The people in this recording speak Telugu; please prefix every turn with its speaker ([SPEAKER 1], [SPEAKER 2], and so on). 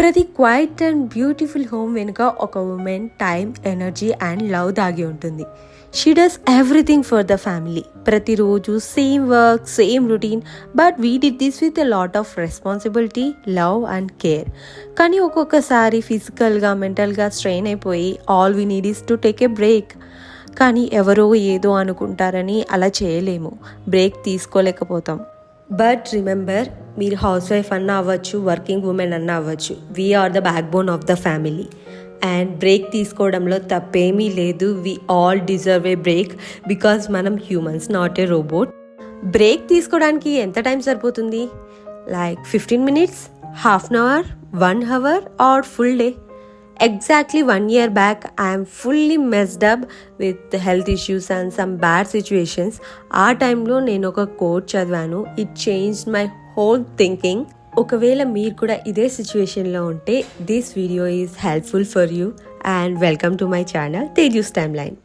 [SPEAKER 1] ప్రతి క్వైట్ అండ్ బ్యూటిఫుల్ హోమ్ వెనుక ఒక women time, energy and love దాగి ఉంటుంది. She does everything for the family. ప్రతిరోజు same work, same routine, but we did this with a lot of responsibility, love and care. కానీ ఒక్కొక్కసారి ఫిజికల్గా, మెంటల్గా స్ట్రెయిన్ అయిపోయి all we need is to take a break. కానీ ఎవరో ఏదో అనుకుంటారని అలా చేయలేము, బ్రేక్ తీసుకోలేకపోతాం. బట్ రిమెంబర్, మీరు హౌస్ వైఫ్ అన్నా అవ్వచ్చు, వర్కింగ్ ఉమెన్ అన్నా అవ్వచ్చు, we are the back bone of the family. And break తీసుకోవడంలో తప్పేమీ లేదు. We all deserve a break because మనం humans, not a robot. Break తీసుకోవడానికి ఎంత టైం సరిపోతుంది? Like 15 minutes, half an hour, 1 hour or full day? Exactly 1 year back, I am fully messed up with health issues and some bad situations. ఆ టైంలో నేను ఒక కోట్ చదివాను. It changed my whole thinking. ఒకవేళ మీరు కూడా ఇదే సిచ్యువేషన్లో ఉంటే this video is helpful for you. And welcome to my channel Teju's time line.